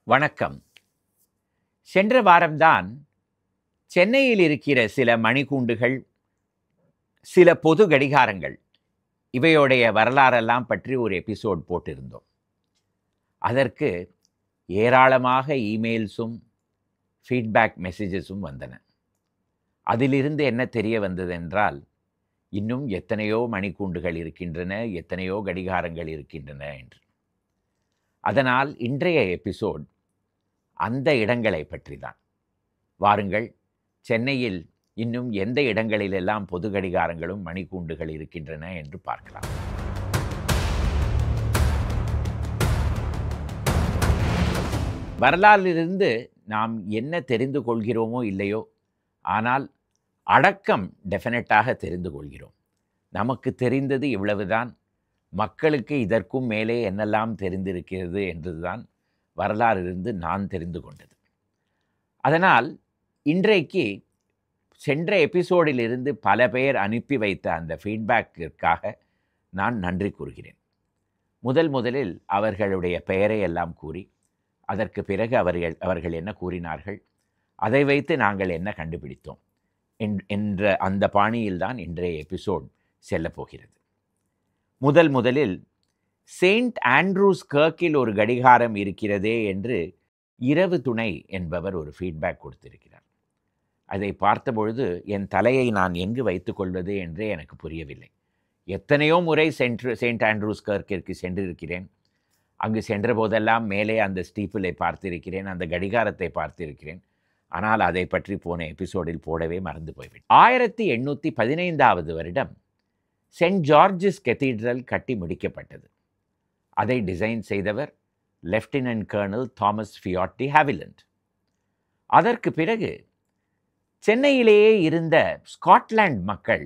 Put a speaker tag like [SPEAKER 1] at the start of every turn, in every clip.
[SPEAKER 1] வணக்கம். சென்ற வாரம்தான் சென்னையில் இருக்கிற சில மணிக்கூண்டுகள், சில பொது கடிகாரங்கள் இவையோடைய வரலாறெல்லாம் பற்றி ஒரு எபிசோட் போட்டிருந்தோம். அதற்கு ஏராளமாக இமெயில்ஸும் ஃபீட்பேக் மெசேஜஸும் வந்தன. அதிலிருந்து என்ன தெரிய வந்ததென்றால், இன்னும் எத்தனையோ மணிக்கூண்டுகள் இருக்கின்றன, எத்தனையோ கடிகாரங்கள் இருக்கின்றன என்று. அதனால் இன்றைய எபிசோட் அந்த இடங்களை பற்றி தான். வாருங்கள், சென்னையில் இன்னும் எந்த இடங்களிலெல்லாம் பொது கடிகாரங்களும் மணிக்கூண்டுகள் இருக்கின்றன என்று பார்க்கலாம். வரலாறிலிருந்து நாம் என்ன தெரிந்து கொள்கிறோமோ இல்லையோ, ஆனால் அடக்கம் டெஃபினட்டாக தெரிந்து கொள்கிறோம். நமக்கு தெரிந்தது இவ்வளவுதான், மக்களுக்கு இதற்கும் மேலே என்னெல்லாம் தெரிந்திருக்கிறது என்றுதான் வரலாறிலிருந்து நான் தெரிந்து கொண்டது. அதனால் இன்றைக்கு சென்ற எபிசோடிலிருந்து பல பேர் அனுப்பி வைத்த அந்த ஃபீட்பேக்கிற்காக நான் நன்றி கூறுகிறேன். முதலில் அவர்களுடைய பெயரை எல்லாம் கூறி, அதற்கு பிறகு அவர்கள் என்ன கூறினார்கள், அதை வைத்து நாங்கள் என்ன கண்டுபிடித்தோம் என்ற அந்த பாணியில்தான் இன்றைய எபிசோட் செல்லப்போகிறது. முதலில் செயின்ட் ஆண்ட்ரூஸ் கர்க்கில் ஒரு கடிகாரம் இருக்கிறதே என்று இரவு துணை என்பவர் ஒரு ஃபீட்பேக் கொடுத்திருக்கிறார். அதை பார்த்தபொழுது என் தலையை நான் எங்கு வைத்துக்கொள்வது என்றே எனக்கு புரியவில்லை. எத்தனையோ முறை செயின்ட் ஆண்ட்ரூஸ் கர்க்கிற்கு சென்றிருக்கிறேன். அங்கு சென்ற போதெல்லாம் மேலே அந்த ஸ்டீப்பிளை பார்த்திருக்கிறேன், அந்த கடிகாரத்தை பார்த்திருக்கிறேன். ஆனால் அதை பற்றி போன எபிசோடில் போடவே மறந்து போய்விட்டேன். 1815 வருடம் செயின்ட் ஜார்ஜஸ் கெத்தீட்ரல் கட்டி முடிக்கப்பட்டது. அதை டிசைன் செய்தவர் Lieutenant Colonel Thomas Fiott de Havilland. அதற்கு பிறகு சென்னையிலேயே இருந்த ஸ்காட்லாந்து மக்கள்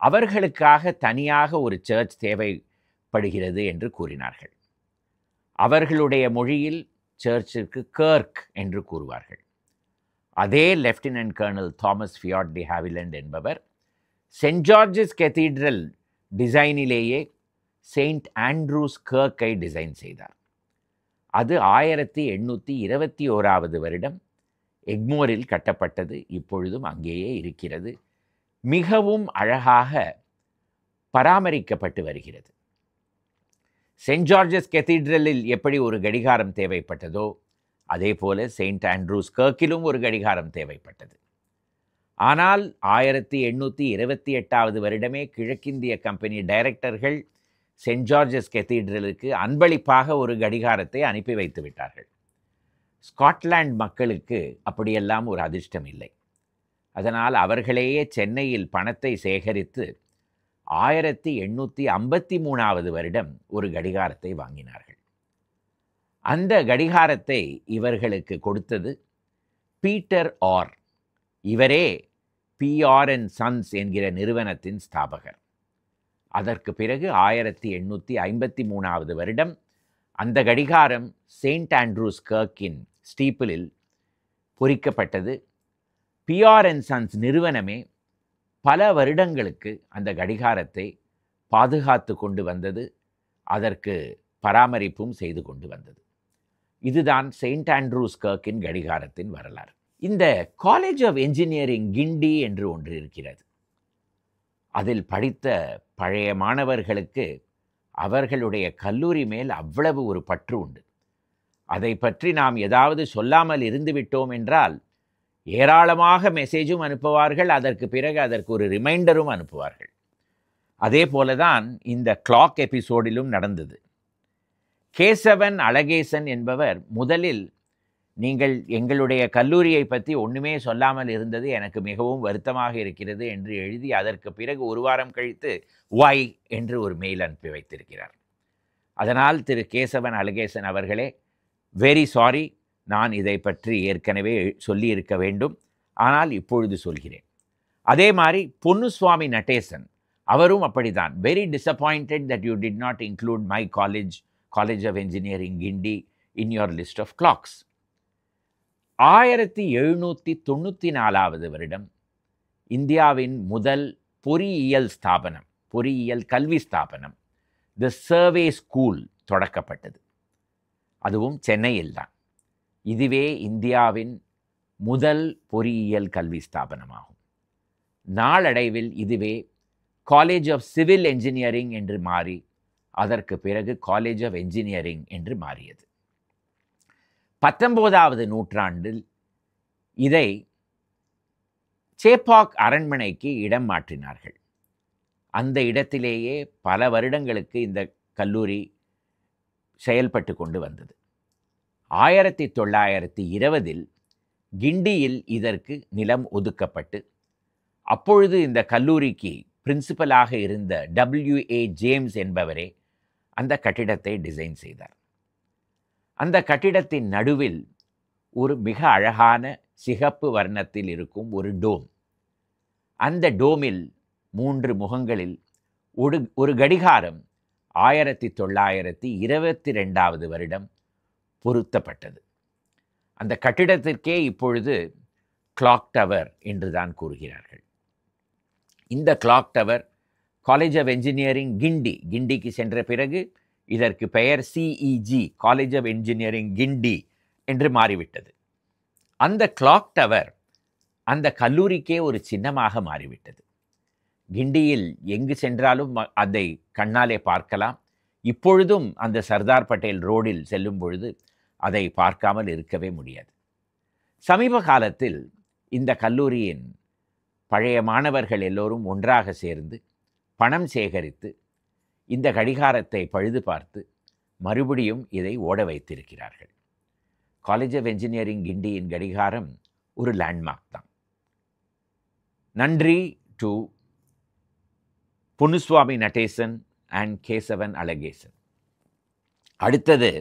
[SPEAKER 1] அவர்களுக்காக தனியாக ஒரு சர்ச் தேவைப்படுகிறது என்று கூறினார்கள். அவர்களுடைய மொழியில் சர்ச்சிற்கு கர்க் என்று கூறுவார்கள். அதே Lieutenant Colonel Thomas Fiott de Havilland என்பவர் செயின்ட் ஜார்ஜஸ் கெத்தீட்ரல் டிசைனிலேயே செயின்ட் ஆண்ட்ரூஸ் கர்க்கை டிசைன் செய்தார். அது 1821 வருடம் எக்மோரில் கட்டப்பட்டது. இப்பொழுதும் அங்கேயே இருக்கிறது. மிகவும் அழகாக பராமரிக்கப்பட்டு வருகிறது. செயின்ட் ஜார்ஜஸ் கெத்தீட்ரலில் எப்படி ஒரு கடிகாரம் தேவைப்பட்டதோ, அதே போல செயின்ட் ஆண்ட்ரூஸ் கர்க்கிலும் ஒரு கடிகாரம் தேவைப்பட்டது. ஆனால் 1828 வருடமே கிழக்கிந்திய கம்பெனி டைரக்டர்கள் செயின்ட் ஜார்ஜஸ் கெத்தீட்ரலுக்கு அன்பளிப்பாக ஒரு கடிகாரத்தை அனுப்பி வைத்து விட்டார்கள். ஸ்காட்லாந்து மக்களுக்கு அப்படியெல்லாம் ஒரு அதிர்ஷ்டம் இல்லை. அதனால் அவர்களேயே சென்னையில் பணத்தை சேகரித்து 1853 வருடம் ஒரு கடிகாரத்தை வாங்கினார்கள். அந்த கடிகாரத்தை இவர்களுக்கு கொடுத்தது பீட்டர் ஆர். இவரே PR and Sons என்கிற நிறுவனத்தின் ஸ்தாபகர். அதற்கு பிறகு 1853 வருடம் அந்த கடிகாரம் செயின்ட் ஆண்ட்ரூஸ் கர்க்கின் ஸ்டீப்பிளில் பொறிக்கப்பட்டது. PR and Sons நிறுவனமே பல வருடங்களுக்கு அந்த கடிகாரத்தை பாதுகாத்து கொண்டு வந்தது, அதற்கு பராமரிப்பும் செய்து கொண்டு வந்தது. இதுதான் செயின்ட் ஆண்ட்ரூஸ் கர்க்கின் கடிகாரத்தின் வரலாறு. இந்த காலேஜ் ஆஃப் என்ஜினியரிங் கிண்டி என்று ஒன்று இருக்கிறது. அதில் படித்த பழைய மாணவர்களுக்கு அவர்களுடைய கல்லூரி மேல் அவ்வளவு ஒரு பற்று உண்டு. அதை பற்றி நாம் ஏதாவது சொல்லாமல் இருந்துவிட்டோம் என்றால் ஏராளமாக மெசேஜும் அனுப்புவார்கள், அதற்கு பிறகு அதற்கு ஒரு ரிமைண்டரும் அனுப்புவார்கள். அதே போலதான் இந்த கிளாக் எபிசோடிலும் நடந்தது. கேசவன் அழகேசன் என்பவர் முதலில், நீங்கள் எங்களுடைய கல்லூரியை பற்றி ஒன்றுமே சொல்லாமல் இருந்தது எனக்கு மிகவும் வருத்தமாக இருக்கிறது என்று எழுதி, அதற்கு பிறகு ஒரு வாரம் கழித்து ஒய் என்று ஒரு மெயில் அனுப்பி வைத்திருக்கிறார். அதனால் திரு கேசவன் அழகேசன் அவர்களே, வெரி சாரி, நான் இதை பற்றி ஏற்கனவே சொல்லியிருக்க வேண்டும், ஆனால் இப்பொழுது சொல்கிறேன். அதே மாதிரி பொன்னுசுவாமி நடேசன் அவரும் அப்படித்தான். Very disappointed that you did not include my college of engineering Guindy in your list of clocks. 1794 வருடம் இந்தியாவின் முதல் பொறியியல் கல்வி ஸ்தாபனம் தி சர்வே ஸ்கூல் தொடக்கப்பட்டது. அதுவும் சென்னையில்தான். இதுவே இந்தியாவின் முதல் பொறியியல் கல்வி ஸ்தாபனமாகும். நாளடைவில் இதுவே காலேஜ் ஆஃப் சிவில் என்ஜினியரிங் என்று மாறி அதற்கு பிறகு காலேஜ் ஆஃப் என்ஜினியரிங் என்று மாறியது. 19வது நூற்றாண்டில் இதை சேப்பாக் அரண்மனைக்கு இடம் மாற்றினார்கள். அந்த இடத்திலேயே பல வருடங்களுக்கு இந்த கல்லூரி செயல்பட்டு கொண்டு வந்தது. 1920இல் கிண்டியில் இதற்கு நிலம் ஒதுக்கப்பட்டு அப்பொழுது இந்த கல்லூரிக்கு பிரின்சிபலாக இருந்த W.A. ஜேம்ஸ் என்பவரே அந்த கட்டிடத்தை டிசைன் செய்தார். அந்த கட்டிடத்தின் நடுவில் ஒரு மிக அழகான சிகப்பு வர்ணத்தில் இருக்கும் ஒரு டோம். அந்த டோமில் 3 முகங்களில் ஒரு கடிகாரம் 1922வது வருடம் பொருத்தப்பட்டது. அந்த கட்டிடத்திற்கே இப்பொழுது கிளாக் டவர் என்றுதான் கூறுகிறார்கள். இந்த clock tower college of engineering கிண்டிக்கு சென்ற பிறகு இதற்கு பெயர் CEG college of engineering Guindy என்று மாறிவிட்டது. அந்த கிளாக் டவர் அந்த கல்லூரிக்கே ஒரு சின்னமாக மாறிவிட்டது. கிண்டியில் எங்கு சென்றாலும் அதை கண்ணாலே பார்க்கலாம். இப்பொழுதும் அந்த சர்தார் பட்டேல் ரோடில் செல்லும் பொழுது அதை பார்க்காமல் இருக்கவே முடியாது. சமீப காலத்தில் இந்த கல்லூரியின் பழைய மாணவர்கள் எல்லோரும் ஒன்றாக சேர்ந்து பணம் சேகரித்து இந்த கடிகாரத்தை பழுது பார்த்து மறுபடியும் இதை ஓட வைத்திருக்கிறார்கள். காலேஜ் ஆஃப் என்ஜினியரிங் கிண்டியின் கடிகாரம் ஒரு லேண்ட்மார்க் தான். நன்றி டு புனுசுவாமி நடேசன் அண்ட் கேசவன் அழகேசன். அடுத்தது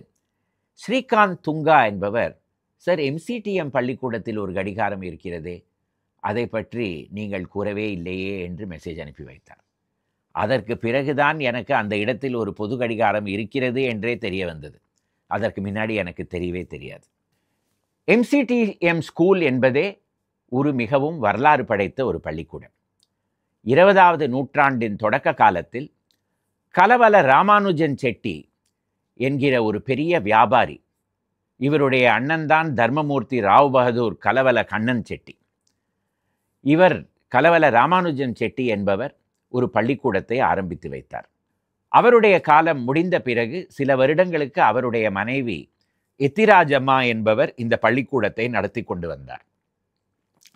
[SPEAKER 1] ஸ்ரீகாந்த் துங்கா என்பவர், சார் MCTM பள்ளிக்கூடத்தில் ஒரு கடிகாரம் இருக்கிறதே, அதை பற்றி நீங்கள் கூறவே இல்லையே என்று மெசேஜ் அனுப்பி வைத்தார். அதற்கு பிறகுதான் எனக்கு அந்த இடத்தில் ஒரு பொது கடிகாரம் இருக்கிறது என்றே தெரிய வந்தது. அதற்கு முன்னாடி எனக்கு தெரியவே தெரியாது. MCTM ஸ்கூல் என்பதே ஒரு மிகவும் வரலாறு படைத்த ஒரு பள்ளிக்கூடம். 20வது நூற்றாண்டின் தொடக்க காலத்தில் கலவல ராமானுஜன் செட்டி என்கிற ஒரு பெரிய வியாபாரி, இவருடைய அண்ணன்தான் தர்மமூர்த்தி ராவ் பகதூர் கலவல கண்ணன் செட்டி. இவர் கலவல ராமானுஜன் செட்டி என்பவர் ஒரு பள்ளிக்கூடத்தை ஆரம்பித்து வைத்தார். அவருடைய காலம் முடிந்த பிறகு சில வருடங்களுக்கு அவருடைய மனைவி எத்திராஜம்மா என்பவர் இந்த பள்ளிக்கூடத்தை நடத்தி கொண்டு வந்தார்.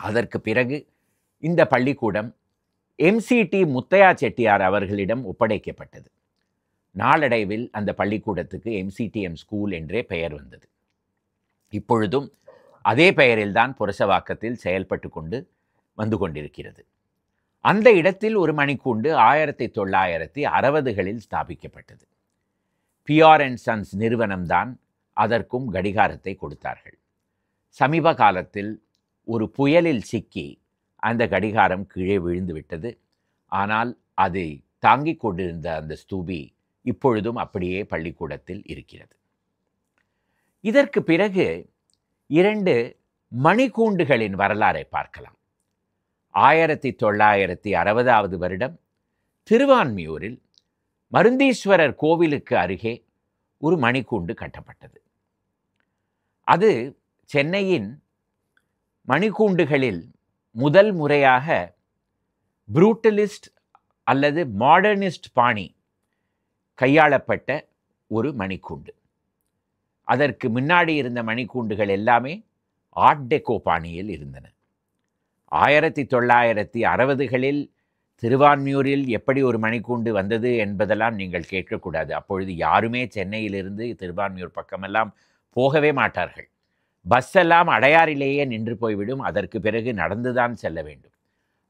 [SPEAKER 1] அதற்கு பிறகு இந்த பள்ளிக்கூடம் MCT முத்தையா செட்டியார் அவர்களிடம் ஒப்படைக்கப்பட்டது. நாளடைவில் அந்த பள்ளிக்கூடத்துக்கு MCTM ஸ்கூல் என்றே பெயர் வந்தது. இப்பொழுதும் அதே பெயரில்தான் புரசவாக்கத்தில் செயல்பட்டு கொண்டு வந்து கொண்டிருக்கிறது. அந்த இடத்தில் ஒரு மணிக்கூண்டு 1960களில் ஸ்தாபிக்கப்பட்டது. PR and Sons நிறுவனம்தான் அதற்கும் கடிகாரத்தை கொடுத்தார்கள். சமீப காலத்தில் ஒரு புயலில் சிக்கி அந்த கடிகாரம் கீழே விழுந்து விட்டது. ஆனால் அதை தாங்கிக் கொண்டிருந்த அந்த ஸ்தூபி இப்பொழுதும் அப்படியே பள்ளிக்கூடத்தில் இருக்கிறது. இதற்கு பிறகு 2 மணிக்கூண்டுகளின் வரலாறை பார்க்கலாம். 1960வது வருடம் திருவான்மியூரில் மருந்தீஸ்வரர் கோவிலுக்கு அருகே ஒரு மணிக்கூண்டு கட்டப்பட்டது. அது சென்னையின் மணிக்கூண்டுகளில் முதல் முறையாக புரூட்டலிஸ்ட் அல்லது மாடர்னிஸ்ட் பாணி கையாளப்பட்ட ஒரு மணிக்கூண்டு. அதற்கு முன்னாடி இருந்த மணிக்கூண்டுகள் எல்லாமே ஆர்ட் டெக்கோ பாணியில் இருந்தன. 1960களில் திருவான்மியூரில் எப்படி ஒரு மணிக்கூண்டு வந்தது என்பதெல்லாம் நீங்கள் கேட்கக்கூடாது. அப்பொழுது யாருமே சென்னையிலிருந்து திருவான்மியூர் பக்கமெல்லாம் போகவே மாட்டார்கள். பஸ் எல்லாம் அடையாறிலேயே நின்று போய்விடும். அதற்கு பிறகு நடந்துதான் செல்ல வேண்டும்.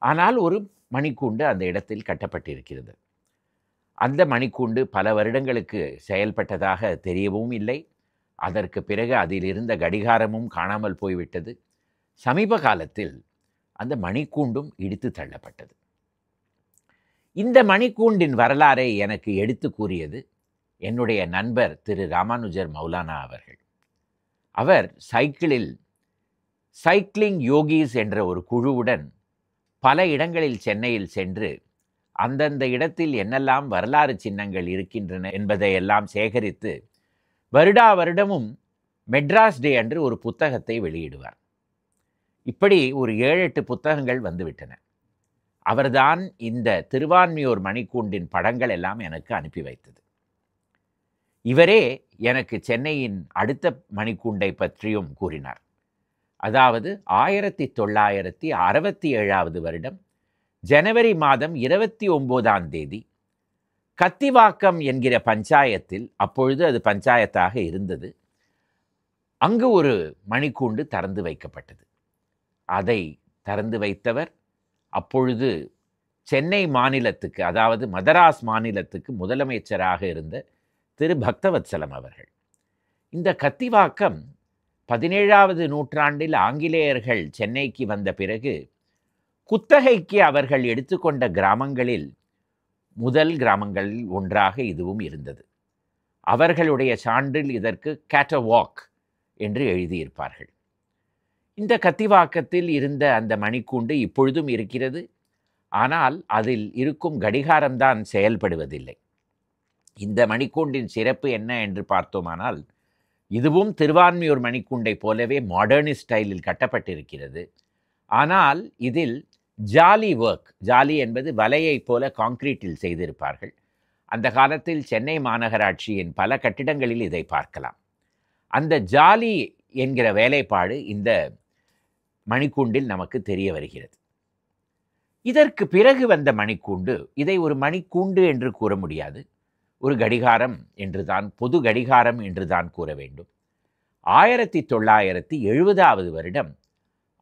[SPEAKER 1] ஆனால் ஒரு மணிக்கூண்டு அந்த இடத்தில் கட்டப்பட்டிருக்கிறது. அந்த மணிக்கூண்டு பல வருடங்களுக்கு செயல்பட்டதாக தெரியவும் இல்லை. அதற்கு பிறகு அதில் இருந்த கடிகாரமும் காணாமல் போய்விட்டது. சமீப காலத்தில் அந்த மணிக்கூண்டும் இடித்து தள்ளப்பட்டது. இந்த மணிக்கூண்டின் வரலாறை எனக்கு எடுத்து கூறியது என்னுடைய நண்பர் திரு ராமானுஜர் மௌலானா அவர்கள். அவர் சைக்கிளிங் யோகிஸ் என்ற ஒரு குழுவுடன் பல இடங்களில் சென்னையில் சென்று அந்தந்த இடத்தில் என்னெல்லாம் வரலாறு சின்னங்கள் இருக்கின்றன என்பதையெல்லாம் சேகரித்து வருடா வருடமும் மெட்ராஸ் டே அன்று ஒரு புத்தகத்தை வெளியிடுவார். இப்படி ஒரு 7, 8 புத்தகங்கள் வந்துவிட்டன. அவர்தான் இந்த திருவான்மியூர் மணிக்கூண்டின் படங்கள் எல்லாம் எனக்கு அனுப்பி வைத்தது. இவரே எனக்கு சென்னையின் அடுத்த மணிக்கூண்டை பற்றியும் கூறினார். அதாவது 1967 வருடம் ஜனவரி மாதம் 29ஆம் தேதி கத்திவாக்கம் என்கிற பஞ்சாயத்தில், அப்பொழுது அது பஞ்சாயத்தாக இருந்தது, அங்கு ஒரு மணிக்கூண்டு திறந்து வைக்கப்பட்டது. அதை திறந்து வைத்தவர் அப்பொழுது சென்னை மாநிலத்துக்கு, அதாவது மதராஸ் மாநிலத்துக்கு முதலமைச்சராக இருந்த திரு பக்தவத்சலம் அவர்கள். இந்த கத்திவாக்கம் 17வது நூற்றாண்டில் ஆங்கிலேயர்கள் சென்னைக்கு வந்த பிறகு குத்தகைக்கு அவர்கள் எடுத்துக்கொண்ட கிராமங்களில் முதல் கிராமங்களில் ஒன்றாக இதுவும் இருந்தது. அவர்களுடைய சான்றில் இதற்கு கேட்டவாக் என்று எழுதியிருப்பார்கள். இந்த கத்திவாக்கத்தில் இருந்த அந்த மணிக்கூண்டு இப்பொழுதும் இருக்கிறது. ஆனால் அதில் இருக்கும் கடிகாரம்தான் செயல்படுவதில்லை. இந்த மணிக்கூண்டின் சிறப்பு என்ன என்று பார்த்தோமானால், இதுவும் திருவான்மியூர் மணிக்கூண்டை போலவே மாடர்னிஸ்ட் ஸ்டைலில் கட்டப்பட்டிருக்கிறது. ஆனால் இதில் ஜாலி ஒர்க், ஜாலி என்பது வலையைப் போல கான்கிரீட்டில் செய்திருப்பார்கள். அந்த காலத்தில் சென்னை மாநகராட்சியின் பல கட்டிடங்களில் இதை பார்க்கலாம். அந்த ஜாலி என்கிற வேலைப்பாடு இந்த மணிக்கூண்டில் நமக்கு தெரிய வருகிறது. இதற்கு பிறகு வந்த மணிக்கூண்டு, இதை ஒரு மணிக்கூண்டு என்று கூற முடியாது, ஒரு கடிகாரம் என்றுதான், பொது கடிகாரம் என்றுதான் கூற வேண்டும். 1970வது வருடம்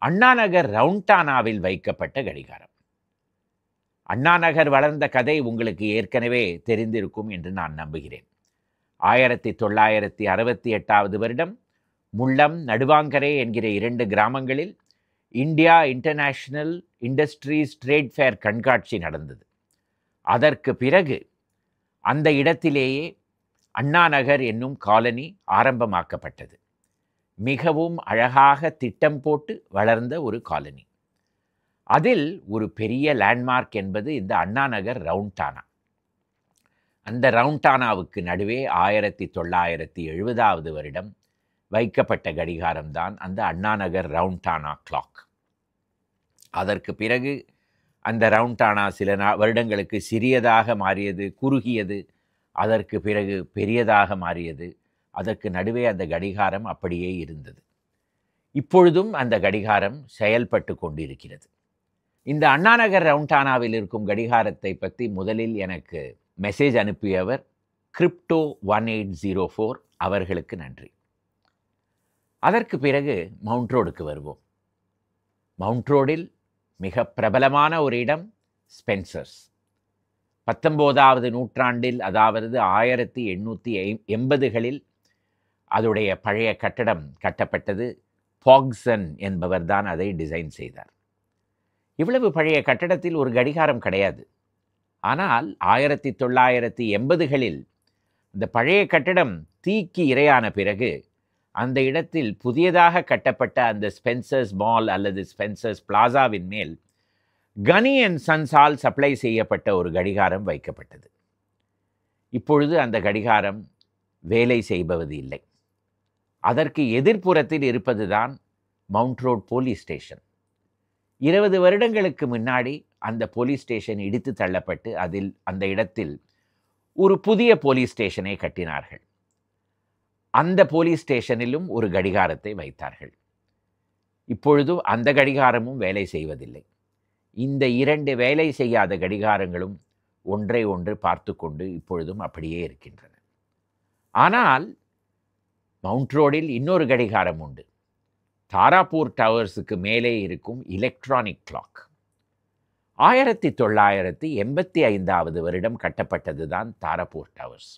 [SPEAKER 1] அண்ணாநகர் ரவுண்டானாவில் வைக்கப்பட்ட கடிகாரம். அண்ணாநகர் வளர்ந்த கதை உங்களுக்கு ஏற்கனவே தெரிந்திருக்கும் என்று நான் நம்புகிறேன். 1968வது வருடம் முள்ளம், நடுவாங்கரை என்கிற 2 கிராமங்களில் India international industries trade fair கண்காட்சி நடந்தது. அதற்கு பிறகு அந்த இடத்திலேயே அண்ணாநகர் என்னும் காலனி ஆரம்பமாக்கப்பட்டது. மிகவும் அழகாக திட்டம் போட்டு வளர்ந்த ஒரு காலனி. அதில் ஒரு பெரிய லேண்ட்மார்க் என்பது இந்த அண்ணாநகர் ரவுண்டானா. அந்த ரவுண்டானாவுக்கு நடுவே 1970வது வருடம் வைக்கப்பட்ட கடிகாரம்தான் அந்த அண்ணாநகர் ரவுண்டானா கிளாக். அதற்கு பிறகு அந்த ரவுண்டானா சில வருடங்களுக்கு சிறியதாக மாறியது, குறுகியது, அதற்கு பிறகு பெரியதாக மாறியது. அதற்கு நடுவே அந்த கடிகாரம் அப்படியே இருந்தது. இப்பொழுதும் அந்த கடிகாரம் செயல்பட்டு கொண்டிருக்கிறது. இந்த அண்ணாநகர் ரவுண்டானாவில் இருக்கும் கடிகாரத்தை பற்றி முதலில் எனக்கு மெசேஜ் அனுப்பியவர் கிரிப்டோ 1804 அவர்களுக்கு நன்றி. அதற்கு பிறகு மவுண்ட் ரோடுக்கு வருவோம். மவுண்ட் ரோடில் மிக பிரபலமான ஒரு இடம் ஸ்பென்சர்ஸ். 19வது நூற்றாண்டில், அதாவது 1880களில் அதோடைய பழைய கட்டடம் கட்டப்பட்டது. பாக்சன் என்பவர் தான் அதை டிசைன் செய்தார். இவ்வளவு பழைய கட்டடத்தில் ஒரு கடிகாரம் கிடையாது. ஆனால் 1980களில் இந்த பழைய கட்டடம் தீக்கு இரையான பிறகு அந்த இடத்தில் புதியதாக கட்டப்பட்ட அந்த ஸ்பென்சர்ஸ் மால் அல்லது ஸ்பென்சர்ஸ் பிளாசாவின் மேல் கனி அண்ட் சன்ஸால் சப்ளை செய்யப்பட்ட ஒரு கடிகாரம் வைக்கப்பட்டது. இப்பொழுது அந்த கடிகாரம் வேலை செய்வது இல்லை. அதற்கு எதிர்ப்புறத்தில் இருப்பதுதான் மவுண்ட் ரோட் போலீஸ் ஸ்டேஷன். 20 வருடங்களுக்கு முன்னாடி அந்த போலீஸ் ஸ்டேஷன் இடித்து தள்ளப்பட்டு அதில் அந்த இடத்தில் ஒரு புதிய போலீஸ் ஸ்டேஷனை கட்டினார்கள். அந்த போலீஸ் ஸ்டேஷனிலும் ஒரு கடிகாரத்தை வைத்தார்கள். இப்பொழுது அந்த கடிகாரமும் வேலை செய்வதில்லை. இந்த 2 வேலை செய்யாத கடிகாரங்களும் ஒன்றை ஒன்று பார்த்து கொண்டு இப்பொழுதும் அப்படியே இருக்கின்றன. ஆனால் மவுண்ட் ரோடில் இன்னொரு கடிகாரம் உண்டு. தாராப்பூர் டவர்ஸுக்கு மேலே இருக்கும் எலக்ட்ரானிக் கிளாக். 1985வது வருடம் கட்டப்பட்டது தான் தாராப்பூர் டவர்ஸ்.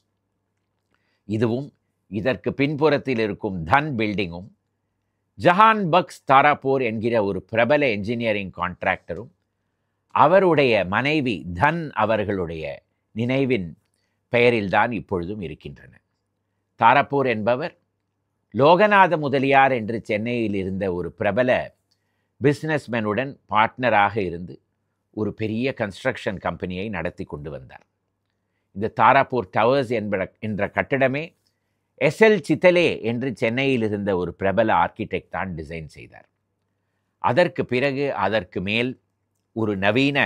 [SPEAKER 1] இதுவும் இதற்கு பின்புறத்தில் இருக்கும் தன் பில்டிங்கும் ஜஹான் பக்ஸ் தாராப்பூர் என்கிற ஒரு பிரபல என்ஜினியரிங் கான்ட்ராக்டரும் அவருடைய மனைவி தன் அவர்களுடைய நினைவின் பெயரில்தான் இப்பொழுதும் இருக்கின்றன. தாராப்பூர் என்பவர் லோகநாத முதலியார் என்று சென்னையில் இருந்த ஒரு பிரபல பிஸ்னஸ்மேனுடன் பார்ட்னராக இருந்து ஒரு பெரிய கன்ஸ்ட்ரக்ஷன் கம்பெனியை நடத்தி கொண்டு வந்தார். இந்த தாராப்பூர் டவர்ஸ் என்ற கட்டிடமே எஸ்எல் சித்தலே என்று சென்னையில் இருந்த ஒரு பிரபல ஆர்க்கிடெக்ட் தான் டிசைன் செய்தார். அதற்கு பிறகு அதற்கு மேல் ஒரு நவீன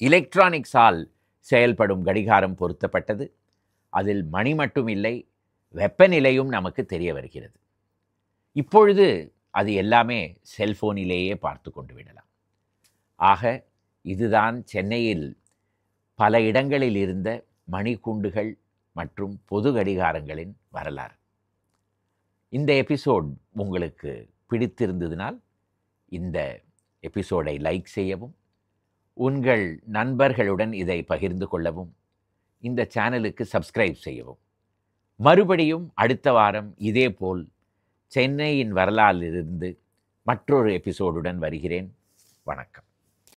[SPEAKER 1] எலக்ட்ரானிக்ஸால் செயல்படும் கடிகாரம் பொருத்தப்பட்டது. அதில் மணி மட்டும் இல்லை, வெப்பநிலையும் நமக்கு தெரிய வருகிறது. இப்பொழுது அது எல்லாமே செல்போனிலேயே பார்த்து கொண்டு விடலாம். ஆக இதுதான் சென்னையில் பல இடங்களில் இருந்த மணிக்கூண்டுகள் மற்றும் பொது கடிகாரங்களின் வரலாறு. இந்த எபிசோட் உங்களுக்கு பிடித்திருந்ததினால் இந்த எபிசோடை லைக் செய்யவும், உங்கள் நண்பர்களுடன் இதை பகிர்ந்து கொள்ளவும், இந்த சேனலுக்கு சப்ஸ்கிரைப் செய்யவும். மறுபடியும் அடுத்த வாரம் இதேபோல் சென்னையின் வரலாறிலிருந்து மற்றொரு எபிசோடுடன் வருகிறேன். வணக்கம்.